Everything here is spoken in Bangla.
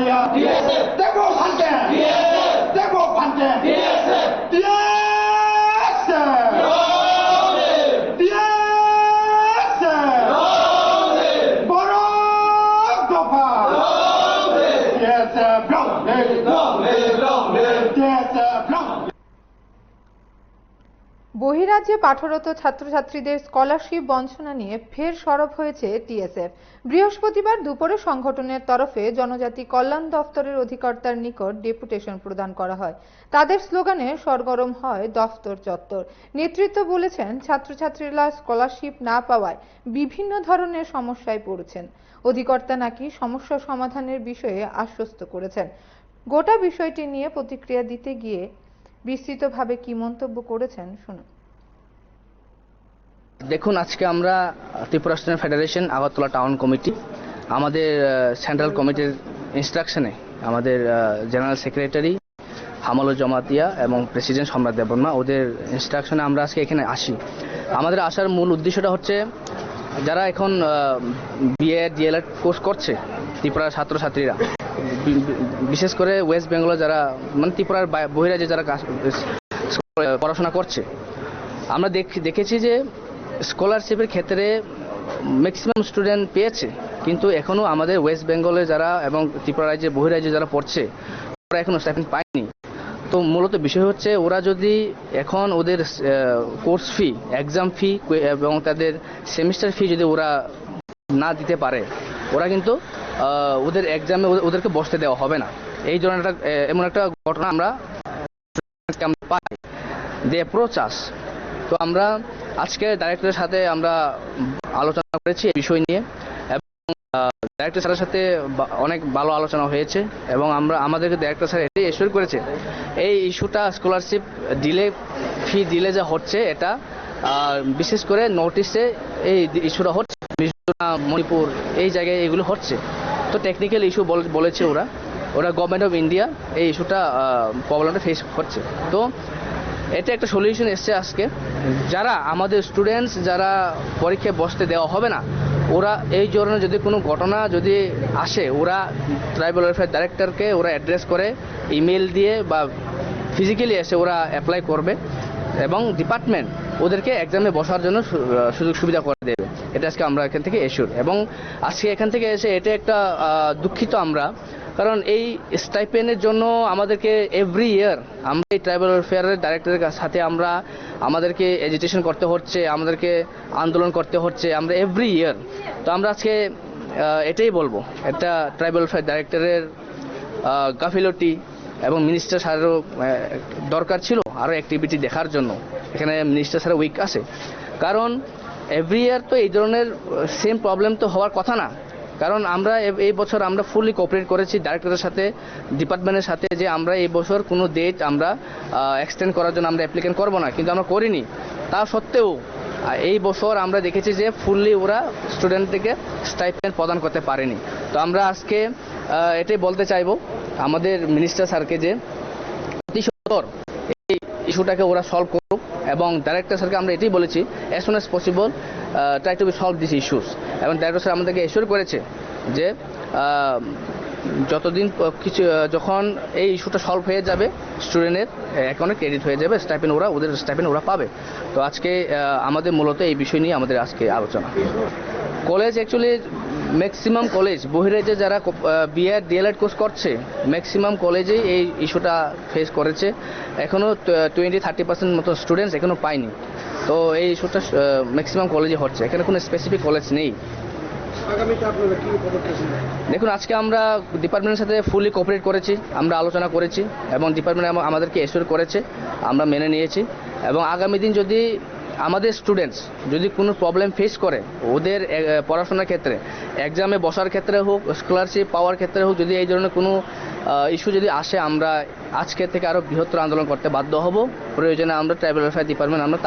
Somalia. DSF. Debo Fanten. DSF. Debo Fanten. DSF. DSF. DSF. Borok Dopa. DSF. Long live. Long live. Long live. DSF. Long live. বহিরাজ্যে পাঠরত ছাত্রছাত্রীদের স্কলারশিপ বঞ্চনা নিয়ে ফের সরব হয়েছে টিএসএফ। বৃহস্পতিবার দুপুরে সংগঠনের তরফে জনজাতি কল্যাণ দফতরের অধিকর্তার নিকট ডেপুটেশন প্রদান করা হয়। তাদের স্লোগানে সরগরম হয় দফতর চত্বর। নেতৃত্ব বলেছেন, ছাত্রছাত্রীরা স্কলারশিপ না পাওয়ায় বিভিন্ন ধরনের সমস্যায় পড়েছেন। অধিকর্তা নাকি সমস্যা সমাধানের বিষয়ে আশ্বস্ত করেছেন। গোটা বিষয়টি নিয়ে প্রতিক্রিয়া দিতে গিয়ে বিস্তৃতভাবে কি মন্তব্য করেছেন শুনুন। দেখুন, আজকে আমরা Tripura student federation Agartala town committee আমাদের সেন্ট্রাল কমিটির ইনস্ট্রাকশনে আমাদের জেনারেল সেক্রেটারি হামালুর জমাতিয়া এবং প্রেসিডেন্ট সম্রাট দেববর্মা ওদের ইনস্ট্রাকশনে আমরা আজকে এখানে আসি। আমাদের আসার মূল উদ্দেশ্যটা হচ্ছে, যারা এখন বিএ ডিএলএড কোর্স করছে ত্রিপুরার ছাত্রছাত্রীরা, বিশেষ করে ওয়েস্ট বেঙ্গলে যারা মানে ত্রিপুরার বহিরাজ্যে যারা পড়াশোনা করছে, আমরা দেখেছি যে স্কলারশিপের ক্ষেত্রে ম্যাক্সিমাম স্টুডেন্ট পেয়েছে, কিন্তু এখনও আমাদের ওয়েস্ট বেঙ্গলে যারা এবং ত্রিপুরা রাজ্যে বহিরাজ্যে যারা পড়ছে ওরা এখনও স্টাইপেন্ড পায়নি। তো মূলত বিষয় হচ্ছে, ওরা যদি এখন ওদের কোর্স ফি, এক্সাম ফি এবং তাদের সেমিস্টার ফি যদি ওরা না দিতে পারে, ওরা কিন্তু ওদের এক্সামে ওদেরকে বসতে দেওয়া হবে না। এই ধরনের এমন একটা ঘটনা আমরা পাই, দে অ্যাপ্রোচ আস। তো আমরা আজকে ডাইরেক্টরের সাথে আমরা আলোচনা করেছি এই বিষয় নিয়ে, এবং ডাইরেক্টর স্যারের সাথে অনেক ভালো আলোচনা হয়েছে, এবং আমাদেরকে ডাইরেক্টর স্যার এটাই এশিওর করেছে, এই ইস্যুটা স্কলারশিপ ফি দিলে যা হচ্ছে, এটা বিশেষ করে নোটিশে এই ইস্যুটা হচ্ছে, মণিপুর এই জায়গায় এগুলো হচ্ছে। তো টেকনিক্যাল ইস্যু বলেছে ওরা গভর্নমেন্ট অফ ইন্ডিয়া এই ইস্যুটা প্রবলেমটা ফেস করছে। তো এটা একটা সলিউশন এসছে আজকে। যারা আমাদের স্টুডেন্টস যারা পরীক্ষায় বসতে দেওয়া হবে না, ওরা এই ধরনের যদি কোনো ঘটনা যদি আসে, ওরা ট্রাইবাল ওয়েলফেয়ার ডাইরেক্টরকে ওরা অ্যাড্রেস করে ইমেল দিয়ে বা ফিজিক্যালি এসে ওরা অ্যাপ্লাই করবে, এবং ডিপার্টমেন্ট ওদেরকে এক্সামে বসার জন্য সুযোগ সুবিধা করে দেবে। এটা আজকে আমরা এখান থেকে এশিওর। এবং আজকে এখান থেকে এসে এটা একটা দুঃখিত আমরা, কারণ এই স্টাইপেন্ডের জন্য আমাদেরকে এভরি ইয়ার আমরা এই ট্রাইবাল ওয়েলফেয়ারের ডাইরেক্টরের সাথে আমাদেরকে এজিটেশন করতে হচ্ছে, আমাদেরকে আন্দোলন করতে হচ্ছে আমরা এভরি ইয়ার। তো আমরা আজকে এটাই বলবো, একটা ট্রাইবাল ওয়েলফেয়ার ডাইরেক্টরের গাফিলতি এবং মিনিস্টার স্যারেরও দরকার ছিল আরও অ্যাক্টিভিটি দেখার জন্য। এখানে মিনিস্টার স্যার উইক আছে, কারণ এভরি ইয়ার তো এই ধরনের সেম প্রবলেম তো হওয়ার কথা না। কারণ আমরা এই বছর আমরা ফুললি কোঅপারেট করেছি ডাইরেক্টরের সাথে, ডিপার্টমেন্টের সাথে, যে আমরা এই বছর কোনো ডেট আমরা এক্সটেন্ড করার জন্য আমরা অ্যাপ্লিকেশন করবো না, কিন্তু আমরা করিনি। তা সত্ত্বেও এই বছর আমরা দেখেছি যে ফুললি ওরা স্টুডেন্টদেরকে স্টাইপেন্ড প্রদান করতে পারেনি। তো আমরা আজকে এটাই বলতে চাইবো আমাদের মিনিস্টার স্যারকে, যে অতি সত্বর এই ইস্যুটাকে ওরা সলভ করুক, এবং ডাইরেক্টর স্যারকে আমরা এটাই বলেছি, as soon as possible try to be solve this issues. এবং ডাইরেক্টর স্যার আমাদেরকে এশিওর করেছে যে যখন এই ইস্যুটা সলভ হয়ে যাবে, স্টুডেন্টের অ্যাকাউন্টে ক্রেডিট হয়ে যাবে স্টাইপেন্ড, ওদের স্টাইপেন্ড ওরা পাবে। তো আজকে আমাদের মূলত এই বিষয় নিয়ে আমাদের আজকে আলোচনা। কলেজ অ্যাকচুয়ালি ম্যাক্সিমাম কলেজ বহিরাজ্যে যারা বিএ ডিএলএড কোর্স করছে, ম্যাক্সিমাম কলেজেই এই ইস্যুটা ফেস করেছে। এখনও 20-30% মতো স্টুডেন্টস এখনও পায়নি। তো এই ইস্যুটা ম্যাক্সিমাম কলেজে হচ্ছে, এখানে কোনো স্পেসিফিক কলেজ নেই। দেখুন, আজকে আমরা ডিপার্টমেন্টের সাথে ফুলি কোঅপারেট করেছি, আমরা আলোচনা করেছি, এবং ডিপার্টমেন্ট আমাদেরকে এশিওর করেছে, আমরা মেনে নিয়েছি। এবং আগামী দিন যদি আমাদের স্টুডেন্টস যদি কোনো প্রবলেম ফেস করে, ওদের পড়াশোনার ক্ষেত্রে, এক্সামে বসার ক্ষেত্রে হোক, স্কলারশিপ পাওয়ার ক্ষেত্রে হোক, যদি এই ধরনের কোনো ইস্যু যদি আসে, আমরা আজকের থেকে আরও বৃহত্তর আন্দোলন করতে বাধ্য হব। প্রয়োজনে আমরা ট্রাইবাল ওয়েলফেয়ার ডিপার্টমেন্ট আমরা